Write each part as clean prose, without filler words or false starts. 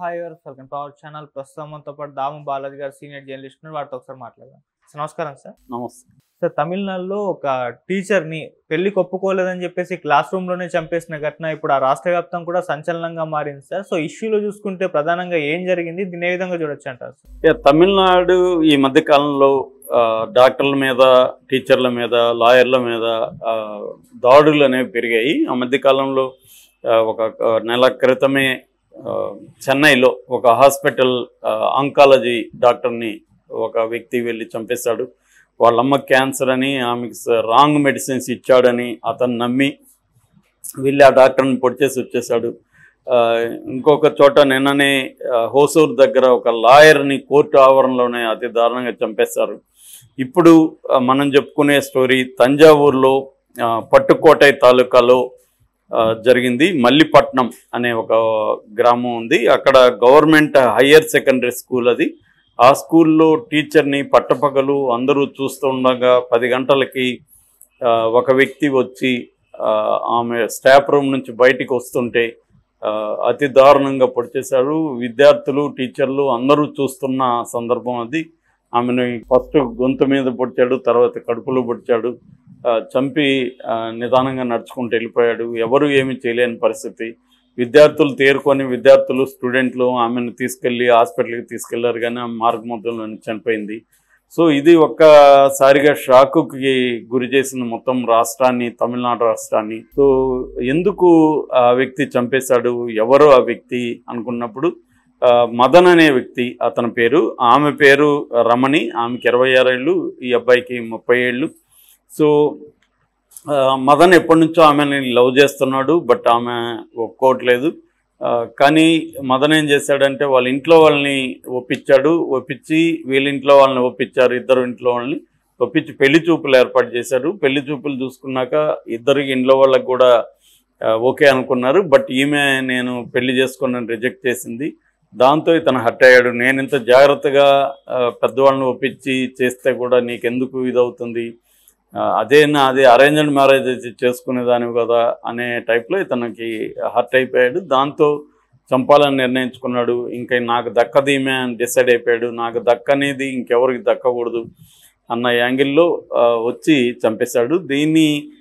Hi ఎవరు welcome to our channel. ప్రస్తుతం మనతో పాటు దాము బాలాజీ గారు సీనియర్ జర్నలిస్ట్ ఉన్నారు. వారితో ఒకసారి మాట్లాడదాం. సార్ నమస్కారం సార్. నమస్తే సార్, తమిళనాడులో ఒక టీచర్ని పెళ్లికి ఒప్పుకోలేదని చెప్పేసి క్లాస్ రూమ్లోనే చంపేసిన ఘటన ఇప్పుడు ఆ రాష్ట్ర వ్యాప్తం కూడా సంచలనంగా మారింది సార్. సో ఇష్యూలో చూసుకుంటే ప్రధానంగా ఏం జరిగింది, దీన్ని ఏ విధంగా చూడొచ్చు అంటారు సార్? తమిళనాడు ఈ మధ్య కాలంలో డాక్టర్ల మీద, టీచర్ల మీద, లాయర్ల మీద దాడులు అనేవి పెరిగాయి. ఆ మధ్య కాలంలో ఒక నెల క్రితమే చెన్నైలో ఒక హాస్పిటల్ ఆంకాలజీ డాక్టర్ని ఒక వ్యక్తి వెళ్ళి చంపేశాడు. వాళ్ళమ్మ క్యాన్సర్ అని, ఆమెకి రాంగ్ మెడిసిన్స్ ఇచ్చాడని అతను నమ్మి వెళ్ళి ఆ డాక్టర్ని పొడిచేసి వచ్చేసాడు. ఇంకొక చోట నిన్ననే హోసూర్ దగ్గర ఒక లాయర్ని కోర్టు ఆవరణలోనే అతి దారుణంగా చంపేశారు. ఇప్పుడు మనం చెప్పుకునే స్టోరీ తంజావూరులో పట్టుకోటై తాలూకాలో జరిగింది. మల్లిపట్నం అనే ఒక గ్రామం ఉంది. అక్కడ గవర్నమెంట్ హయ్యర్ సెకండరీ స్కూల్ అది. ఆ స్కూల్లో టీచర్ని పట్టపగలు అందరూ చూస్తూ ఉండగా 10 గంటలకి ఒక వ్యక్తి వచ్చి ఆమె స్టాఫ్ రూమ్ నుంచి బయటికి వస్తుంటే అతి దారుణంగా పొడిచేశారు. విద్యార్థులు, టీచర్లు అందరూ చూస్తున్న సందర్భం అది. ఆమెను ఫస్ట్ గొంతు మీద పొడిచాడు, తర్వాత కడుపులో పొడిచాడు. చంపి నిదానంగా నడుచుకుంటూ వెళ్ళిపోయాడు. ఎవరు ఏమీ చేయలేని పరిస్థితి. విద్యార్థులు తేరుకొని, స్టూడెంట్లు ఆమెను తీసుకెళ్ళి హాస్పిటల్కి తీసుకెళ్లారు, కానీ ఆమె మార్గమధ్యంలో చనిపోయింది. సో ఇది ఒక్కసారిగా షాకుకి గురి చేసిన మొత్తం రాష్ట్రాన్ని, తమిళనాడు రాష్ట్రాన్ని. సో ఎందుకు ఆ వ్యక్తి చంపేశాడు, ఎవరు ఆ వ్యక్తి అనుకున్నప్పుడు మదన్ అనే వ్యక్తి అతని పేరు. ఆమె పేరు రమణి. ఆమెకి 26 ఏళ్ళు, ఈ అబ్బాయికి 30 ఏళ్ళు. సో మదన్ ఎప్పటి నుంచో ఆమెని లవ్ చేస్తున్నాడు, బట్ ఆమె ఒప్పుకోవట్లేదు. కానీ మదన్ ఏం చేశాడంటే వాళ్ళ ఇంట్లో వాళ్ళని ఒప్పించి వీళ్ళ ఇంట్లో వాళ్ళని ఒప్పించారు. ఇద్దరు ఇంట్లో వాళ్ళని ఒప్పించి పెళ్లి చూపులు ఏర్పాటు చేశారు. పెళ్లి చూపులు చూసుకున్నాక ఇద్దరికి ఇంట్లో వాళ్ళకి కూడా ఓకే అనుకున్నారు. బట్ ఈమె నేను పెళ్లి చేసుకున్నాను రిజెక్ట్ చేసింది. దాంతో ఇతను హర్ట్ అయ్యాడు. నేను ఇంత జాగ్రత్తగా పెద్దవాళ్ళని ఒప్పించి చేస్తే కూడా నీకెందుకు ఇదవుతుంది, అదే అరేంజ్డ్ మ్యారేజ్ చేసుకునేదానివి కదా అనే టైప్లో ఇతనికి హర్ట్ అయిపోయాడు. దాంతో చంపాలని నిర్ణయించుకున్నాడు. ఇంకా నాకు దక్కదీమే అని డిసైడ్ అయిపోయాడు. నాకు దక్కనేది ఇంకెవరికి దక్కకూడదు అన్న యాంగిల్లో వచ్చి చంపేశాడు.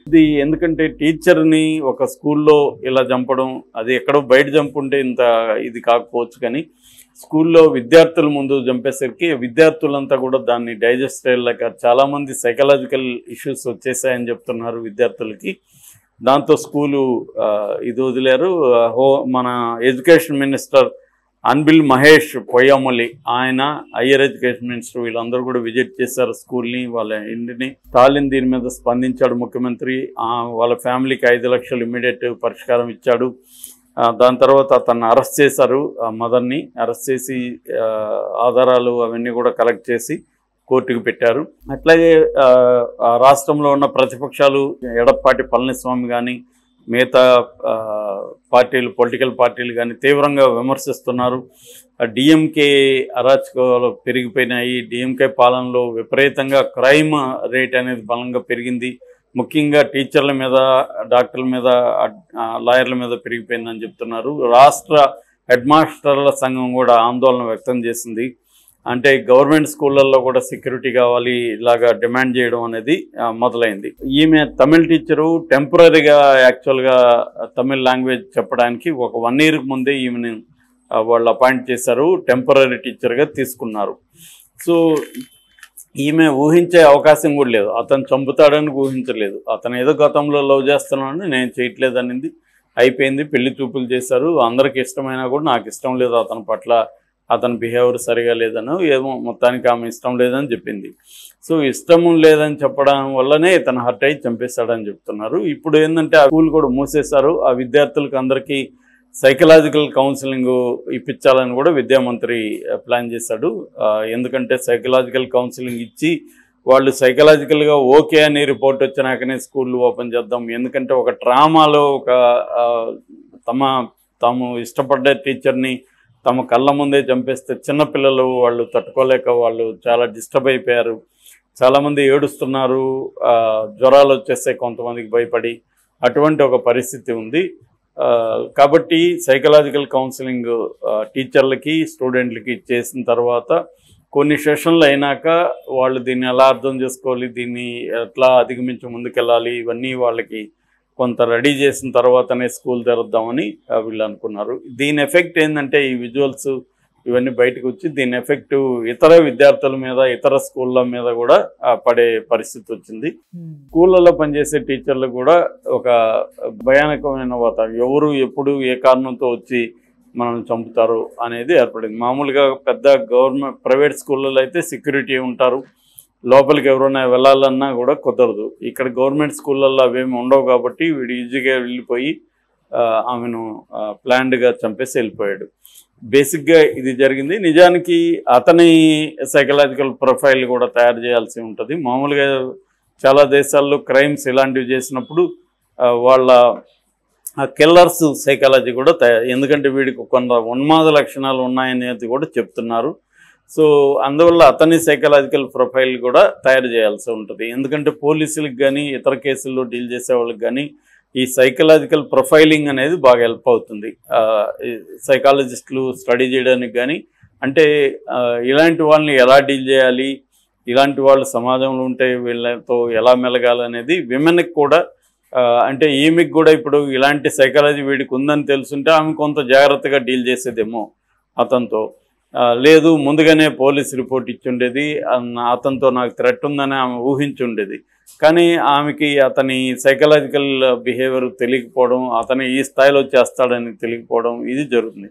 ఇది ఎందుకంటే టీచర్ని ఒక స్కూల్లో ఇలా చంపడం, అది ఎక్కడో బయట చంపుంటే ఇంత ఇది కాకపోవచ్చు, కానీ స్కూల్లో విద్యార్థుల ముందు చంపేసరికి విద్యార్థులంతా కూడా దాన్ని డైజెస్ట్ చేయలేక చాలామంది సైకలాజికల్ ఇష్యూస్ వచ్చేసాయని చెప్తున్నారు విద్యార్థులకి. దాంతో స్కూలు ఇది వదిలేరు. మన ఎడ్యుకేషన్ మినిస్టర్ అన్బిల్ మహేష్ పొయ్యమొలి, ఆయన హయ్యర్ ఎడ్యుకేషన్ మినిస్టర్, వీళ్ళందరూ కూడా విజిట్ చేశారు స్కూల్ని, వాళ్ళ ఇంటిని. స్టాలిన్ దీని మీద స్పందించాడు ముఖ్యమంత్రి. వాళ్ళ ఫ్యామిలీకి 5 లక్షలు ఇమ్మీడియట్ పరిష్కారం ఇచ్చాడు. దాని తర్వాత అతన్ని అరెస్ట్ చేశారు. మదర్ని అరెస్ట్ చేసి ఆధారాలు అవన్నీ కూడా కలెక్ట్ చేసి కోర్టుకు పెట్టారు. అట్లాగే రాష్ట్రంలో ఉన్న ప్రతిపక్షాలు ఎడప్పాటి పళనిస్వామి కానీ మిగతా పొలిటికల్ పార్టీలు కానీ తీవ్రంగా విమర్శిస్తున్నారు. డిఎంకే అరాచకాలు పెరిగిపోయినాయి. డిఎంకే పాలనలో విపరీతంగా క్రైమ్ రేట్ అనేది బలంగా పెరిగింది. ముఖ్యంగా టీచర్ల మీద, డాక్టర్ల మీద, లాయర్ల మీద పెరిగిపోయిందని చెప్తున్నారు. రాష్ట్ర హెడ్ మాస్టర్ల సంఘం కూడా ఆందోళన వ్యక్తం చేసింది. అంటే గవర్నమెంట్ స్కూళ్ళల్లో కూడా సెక్యూరిటీ కావాలి, ఇలాగా డిమాండ్ చేయడం అనేది మొదలైంది. ఈమె తమిళ్ టీచరు. టెంపరీగా యాక్చువల్గా తమిళ్ లాంగ్వేజ్ చెప్పడానికి ఒక 1 year ముందే ఈమెను వాళ్ళు అపాయింట్ చేశారు, టెంపరీ టీచర్గా తీసుకున్నారు. సో ఈమె ఊహించే అవకాశం కూడా లేదు. అతను చంపుతాడని ఊహించలేదు. అతను ఏదో గతంలో లవ్ చేస్తున్నాడని, నేను చేయట్లేదు అనింది. అయిపోయింది, పెళ్లి చూపులు చేశారు. అందరికి ఇష్టమైనా కూడా నాకు ఇష్టం లేదు అతని పట్ల, అతని బిహేవియర్ సరిగా లేదనో ఏమో, మొత్తానికి ఆమె ఇష్టం లేదని చెప్పింది. సో ఇష్టం లేదని చెప్పడం వల్లనే ఇతను హర్ట్ అయ్యి చంపేశాడని చెప్తున్నారు. ఇప్పుడు ఏంటంటే ఆ స్కూల్ కూడా మూసేశారు. ఆ విద్యార్థులకు అందరికీ సైకలాజికల్ కౌన్సిలింగ్ ఇప్పించాలని కూడా విద్యామంత్రి ప్లాన్ చేశాడు. ఎందుకంటే సైకలాజికల్ కౌన్సిలింగ్ ఇచ్చి వాళ్ళు సైకలాజికల్గా ఓకే అని రిపోర్ట్ వచ్చినాకనే స్కూళ్ళు ఓపెన్ చేద్దాం. ఎందుకంటే ఒక ట్రామాలో తాము ఇష్టపడ్డ టీచర్ని తమ కళ్ళ ముందే చంపేస్తే చిన్నపిల్లలు వాళ్ళు తట్టుకోలేక వాళ్ళు చాలా డిస్టర్బ్ అయిపోయారు. చాలామంది ఏడుస్తున్నారు, జ్వరాలు వచ్చేస్తే కొంతమందికి భయపడి, అటువంటి ఒక పరిస్థితి ఉంది. కాబట్టి సైకలాజికల్ కౌన్సిలింగ్ టీచర్లకి స్టూడెంట్లకి చేసిన తర్వాత కొన్ని సెషన్లు అయినాక వాళ్ళు దీన్ని ఎలా అర్థం చేసుకోవాలి, దీన్ని ఎట్లా అధిగమించి ముందుకెళ్ళాలి, ఇవన్నీ వాళ్ళకి కొంత రెడీ చేసిన తర్వాతనే స్కూల్ తెరుద్దామని వీళ్ళు అనుకున్నారు. దీని ఎఫెక్ట్ ఏంటంటే ఈ విజువల్స్ ఇవన్నీ బయటకు వచ్చి దీని ఎఫెక్ట్ ఇతర విద్యార్థుల మీద, ఇతర స్కూళ్ళ మీద కూడా పడే పరిస్థితి వచ్చింది. స్కూళ్ళలో పనిచేసే టీచర్లు కూడా ఒక భయానకమైన వాతావరణం, ఎవరు ఎప్పుడు ఏ కారణంతో వచ్చి మనల్ని చంపుతారు అనేది ఏర్పడింది. మామూలుగా పెద్ద గవర్నమెంట్ ప్రైవేట్ స్కూళ్ళలో అయితే సెక్యూరిటీ ఉంటారు, లోపలికి ఎవరైనా వెళ్ళాలన్నా కూడా కుదరదు. ఇక్కడ గవర్నమెంట్ స్కూళ్ళల్లో అవేమి ఉండవు కాబట్టి వీడు ఈజీగా వెళ్ళిపోయి ఆమెను ప్లాన్డ్గా చంపేసి వెళ్ళిపోయాడు. బేసిక్గా ఇది జరిగింది. నిజానికి అతని సైకలాజికల్ ప్రొఫైల్ కూడా తయారు చేయాల్సి ఉంటుంది. మామూలుగా చాలా దేశాల్లో క్రైమ్స్ ఇలాంటివి చేసినప్పుడు వాళ్ళ కిల్లర్స్ సైకాలజీ కూడా ఎందుకంటే వీడికి కొంత ఉన్మాద లక్షణాలు ఉన్నాయనేది కూడా చెప్తున్నారు. సో అందువల్ల అతని సైకలాజికల్ ప్రొఫైల్ కూడా తయారు చేయాల్సి ఉంటుంది. ఎందుకంటే పోలీసులకు కానీ ఇతర కేసుల్లో డీల్ చేసే వాళ్ళకి కానీ ఈ సైకలాజికల్ ప్రొఫైలింగ్ అనేది బాగా హెల్ప్ అవుతుంది సైకాలజిస్టులు స్టడీ చేయడానికి. కానీ అంటే ఇలాంటి వాళ్ళని ఎలా డీల్ చేయాలి, ఇలాంటి వాళ్ళు సమాజంలో ఉంటే వీళ్ళతో ఎలా మెలగాలనేది విమెన్కి కూడా, అంటే ఈమెకి కూడా ఇప్పుడు ఇలాంటి సైకాలజీ వీడికి ఉందని తెలుసుంటే ఆమె కొంత జాగ్రత్తగా డీల్ చేసేదేమో అతనితో. లేదు ముందుగానే పోలీస్ రిపోర్ట్ ఇచ్చుండేది, అతనితో నాకు థ్రెట్ ఉందని ఆమె ఊహించుండేది. కానీ ఆమెకి అతని సైకలాజికల్ బిహేవియర్ తెలియకపోవడం, అతను ఈ స్థాయిలో చేస్తాడని తెలియకపోవడం ఇది జరుగుతుంది.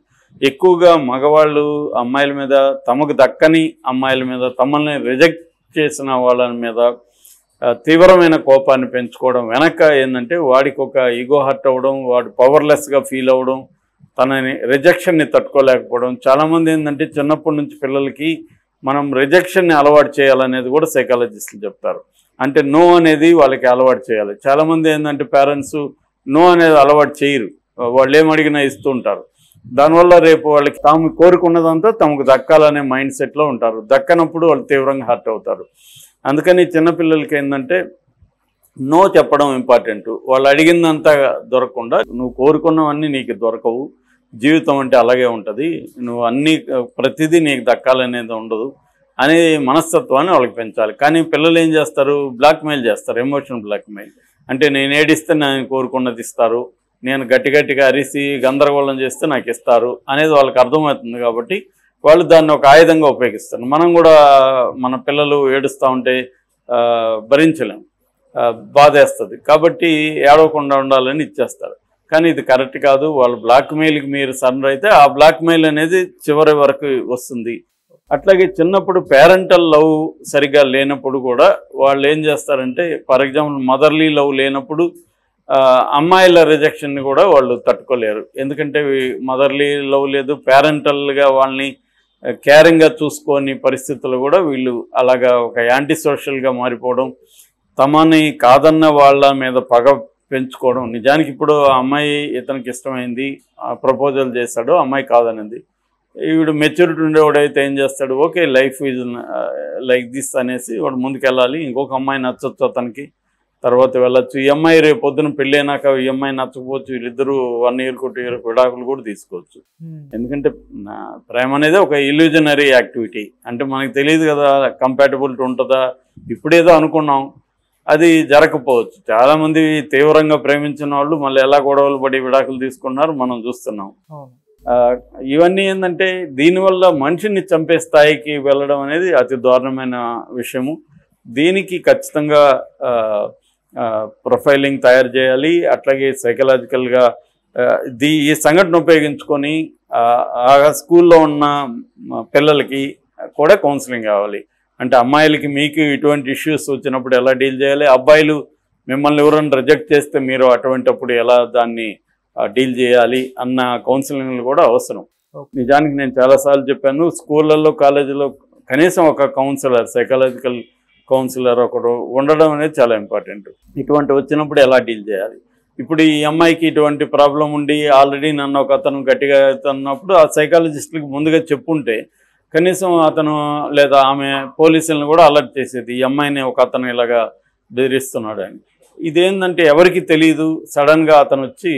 ఎక్కువగా మగవాళ్ళు అమ్మాయిల మీద, తమకు దక్కని అమ్మాయిల మీద, తమల్ని రిజెక్ట్ చేసిన వాళ్ళ మీద తీవ్రమైన కోపాన్ని పెంచుకోవడం వెనక ఏంటంటే వాడికి ఒక ఈగో హర్ట్ అవ్వడం, వాడు పవర్లెస్గా ఫీల్ అవ్వడం, తనని రిజెక్షన్ని తట్టుకోలేకపోవడం. చాలామంది ఏంటంటే చిన్నప్పటి నుంచి పిల్లలకి మనం రిజెక్షన్ని అలవాటు చేయాలనేది కూడా సైకాలజిస్టులు చెప్తారు. అంటే నో అనేది వాళ్ళకి అలవాటు చేయాలి. చాలామంది ఏంటంటే పేరెంట్స్ నో అనేది అలవాటు చేయరు, వాళ్ళు ఏమడిగినా ఇస్తూ ఉంటారు. దానివల్ల రేపు వాళ్ళకి తాము కోరుకున్నదంతా తమకు దక్కాలనే మైండ్ సెట్లో ఉంటారు. దక్కనప్పుడు వాళ్ళు తీవ్రంగా హర్ట్ అవుతారు. అందుకని చిన్నపిల్లలకి ఏంటంటే నో చెప్పడం ఇంపార్టెంట్. వాళ్ళు అడిగిందంతా దొరకకుండా, నువ్వు కోరుకున్నవన్నీ నీకు దొరకవు, జీవితం అంటే అలాగే ఉంటుంది, నువ్వు అన్నీ ప్రతిదీ నీకు దక్కాలనేది ఉండదు అనే మనస్తత్వాన్ని వాళ్ళకి పెంచాలి. కానీ పిల్లలు ఏం చేస్తారు, బ్లాక్మెయిల్ చేస్తారు, ఎమోషనల్ బ్లాక్మెయిల్. అంటే నేను ఏడిస్తే నేను కోరుకున్నది ఇస్తారు, నేను గట్టిగా అరిసి గందరగోళం చేస్తే నాకు ఇస్తారు అనేది వాళ్ళకి అర్థమవుతుంది. కాబట్టి వాళ్ళు దాన్ని ఒక ఆయుధంగా ఉపయోగిస్తారు. మనం కూడా మన పిల్లలు ఏడుస్తూ ఉంటే భరించలేం, బాధేస్తుంది, కాబట్టి ఏడవకుండా ఉండాలని ఇచ్చేస్తారు. కానీ ఇది కరెక్ట్ కాదు. వాళ్ళు బ్లాక్మెయిల్కి మీరు సరెండర్ అయితే ఆ బ్లాక్మెయిల్ అనేది చివరి వరకు వస్తుంది. అట్లాగే చిన్నప్పుడు పేరెంటల్ లవ్ సరిగ్గా లేనప్పుడు కూడా వాళ్ళు ఏం చేస్తారంటే, ఫర్ ఎగ్జాంపుల్ మదర్లీ లవ్ లేనప్పుడు అమ్మాయిల రిజెక్షన్ని కూడా వాళ్ళు తట్టుకోలేరు. ఎందుకంటే మదర్లీ లవ్ లేదు, పేరెంటల్గా వాళ్ళని కేరింగ్గా చూసుకొని పరిస్థితులు కూడా వీళ్ళు అలాగా ఒక యాంటీ సోషల్గా మారిపోవడం, తమని కాదన్న వాళ్ళ మీద పగ పెంచుకోవడం. నిజానికి ఇప్పుడు ఆ అమ్మాయి ఇతనికి ఇష్టమైంది, ప్రపోజల్ చేశాడు, అమ్మాయి కాదనింది. వీడు మెచ్యూరిటీ ఉండేవాడైతే ఏం చేస్తాడు, okay life is like this అనేసి వాడు ముందుకెళ్ళాలి, ఇంకొక అమ్మాయి నచ్చొచ్చు అతనికి, తర్వాత వెళ్ళొచ్చు. ఈ అమ్మాయి రేపు పొద్దున పెళ్ళైనాక ఈ అమ్మాయి నచ్చకపోవచ్చు, వీళ్ళిద్దరూ 1 year 2 year విడాకులు కూడా తీసుకోవచ్చు. ఎందుకంటే ప్రేమ అనేది ఒక ఇల్యూజనరీ యాక్టివిటీ. అంటే మనకు తెలియదు కదా కంపాటబిలిటీ ఉంటుందా, ఇప్పుడేదో అనుకున్నాం, అది జరగకపోవచ్చు. చాలామంది తీవ్రంగా ప్రేమించిన వాళ్ళు మళ్ళీ ఎలా గొడవలు పడి విడాకులు తీసుకున్నారు మనం చూస్తున్నాం. ఇవన్నీ ఏంటంటే దీనివల్ల మనిషిని చంపే స్థాయికి వెళ్ళడం అనేది అతి దారుణమైన విషయము. దీనికి ఖచ్చితంగా ప్రొఫైలింగ్ తయారు చేయాలి. అట్లాగే సైకలాజికల్గా ఈ సంఘటన ఉపయోగించుకొని ఆ స్కూల్లో ఉన్న పిల్లలకి కూడా కౌన్సిలింగ్ కావాలి. అంటే అమ్మాయిలకి మీకు ఇటువంటి ఇష్యూస్ వచ్చినప్పుడు ఎలా డీల్ చేయాలి, అబ్బాయిలు మిమ్మల్ని ఎవరైనా రిజెక్ట్ చేస్తే మీరు అటువంటిప్పుడు ఎలా దాన్ని డీల్ చేయాలి అన్న కౌన్సిలింగ్లు కూడా అవసరం. నిజానికి నేను చాలాసార్లు చెప్పాను, స్కూళ్ళల్లో కాలేజీలో కనీసం ఒక కౌన్సిలర్, సైకలాజికల్ కౌన్సిలర్ ఒకరు ఉండడం అనేది చాలా ఇంపార్టెంట్. ఇటువంటి వచ్చినప్పుడు ఎలా డీల్ చేయాలి. ఇప్పుడు ఈ అమ్మాయికి ఇటువంటి ప్రాబ్లం ఉండి ఆల్రెడీ నన్ను ఒక అతను గట్టిగా అన్నప్పుడు ఆ సైకాలజిస్టులకి ముందుగా చెప్పుంటే కనీసం అతను లేదా ఆమె పోలీసులను కూడా అలర్ట్ చేసేది, ఈ అమ్మాయిని ఒక అతను ఇలాగా బెదిరిస్తున్నాడు అని. ఇదేంటంటే ఎవరికి తెలియదు, సడన్గా అతను వచ్చి